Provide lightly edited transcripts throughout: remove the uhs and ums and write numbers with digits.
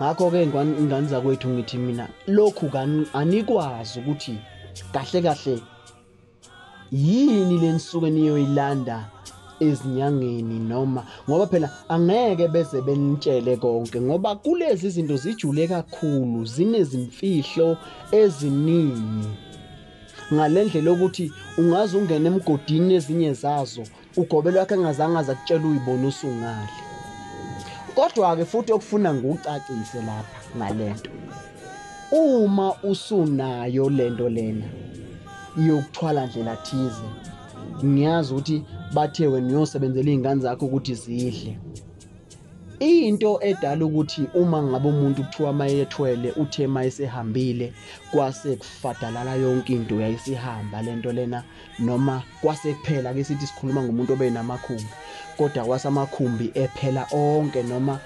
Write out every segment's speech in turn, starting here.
Ngakho ke ingane zakwethu ngithi mina lokhu anikwazi ukuthi kahle kahle yini lenisuke niyoyilanda ezinyangeni noma ngoba phela angeke beze benitshele konke ngoba kulezi zinto zijule kakhulu zinezimfihlo eziningi ngalendlela ukuthi ungaze ungene emgodini ezinye zazo ugobe lwakhe engazange azakutshela uyibona usungali. Kodwa-ke futhi okufuna ngucacise lapha ngalento uma usunayo lento lena yokuthwala ndlela thize ngiyazi ukuthi bathe wena uyosebenzela izingane zakho ukuthi zidle. Into edala ukuthi uma ngabe umuntu kuthiwa mayethwele uthe mayesehambile kwase kufadalala yonke into yayisihamba lento lena noma kwase kuphela ke sithi sikhuluma ngomuntu obenamakhumbi kodwa kwasamakhumbi ephela onke noma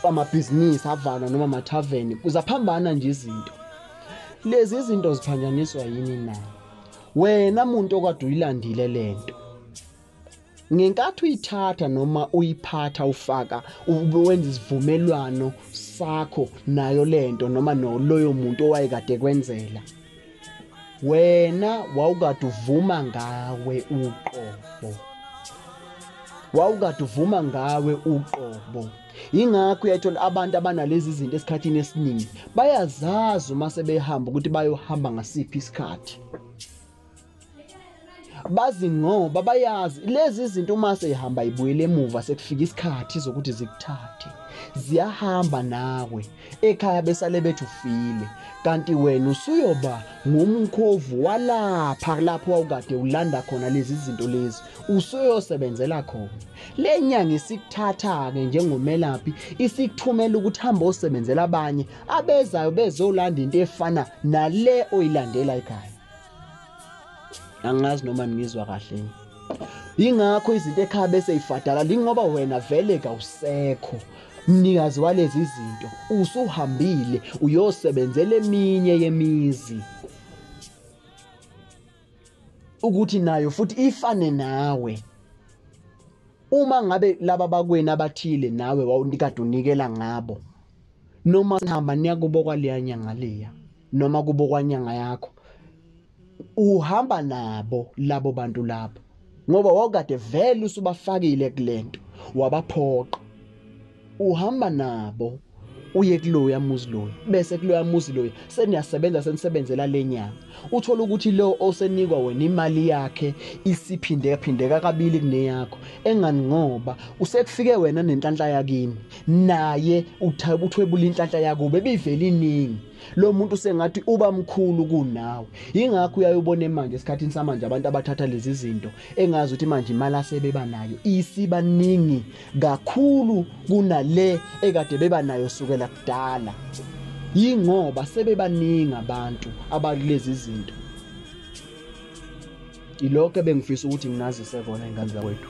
amabhizinisi avalwa noma amathaveni kuzaphambana nje izinto. Lezi zinto ziphanjaniswa yini na? Wena muntu okade uyilandile lento ngenkathi uyithatha noma uyiphatha ufaka wenza isivumelwano sakho nayo lento noma noloyo muntu owayekade kwenzela wena wawukade uvuma ngawe uqobo. Wawukade uvuma ngawe uqobo. Ingakho uyathola abantu abanalezi zinto esikhathini esiningi bayazazi uma sebehamba ukuthi bayohamba ngasiphi isikhathi. Bazi ngoba bayazi lezi zinto uma sehamba ibuyele emuva sekufika isikhathi zokuthi zikuthathe ziyahamba nawe ekhaya besale bethu ufile kanti wena usuyoba ngumkhovu walapha lapho wawukade ulanda khona lezi zinto lezi usuyosebenzela khona. Le nyanga isikuthatha ke njengomelaphi isikuthumela ukuthi hamba osebenzela abanye abezayo bezolanda into efana nale oyilandela ekhaya. Angazi noma ngizwa kahle. Ingakho izinto ekhaya bese ifadala lingoba wena vele kawusekho mnikazi walezi zinto usuhambile uyosebenzela eminye yemizi ukuthi nayo futhi ifane nawe. Uma ngabe laba bakwena abathile nawe wawunikade unikela ngabo noma sihamba niya kubo kwaleya nyanga leya noma kubo kwanyanga yakho uhamba nabo labo bantu labo ngoba wawukade vele usubafakile kulento wabaphoqa uhamba nabo uye kuloya muzi loyo bese kuloya muzi loyo seniyasebenza senisebenzela lenyanga uthola ukuthi lo osenikwa wena imali yakhe isiphindeka kabili kuneyakho engani ngoba usekufike wena nenhlanhla yakini naye uthwebula inhlanhla yakube bivela iningi lo muntu sengathi uba mkhulu kunawe. Ingakho uyayibona manje esikhathini samanje abantu abathatha lezi zinto engazi ukuthi manje imali asebeba nayo isiba ningi kakhulu kunale ekade beba nayo sukela kudala. Yingoba sebebaningi abantu abalezi zinto. Ilokho bengifisa ukuthi nginazise kona ingane zakwethu.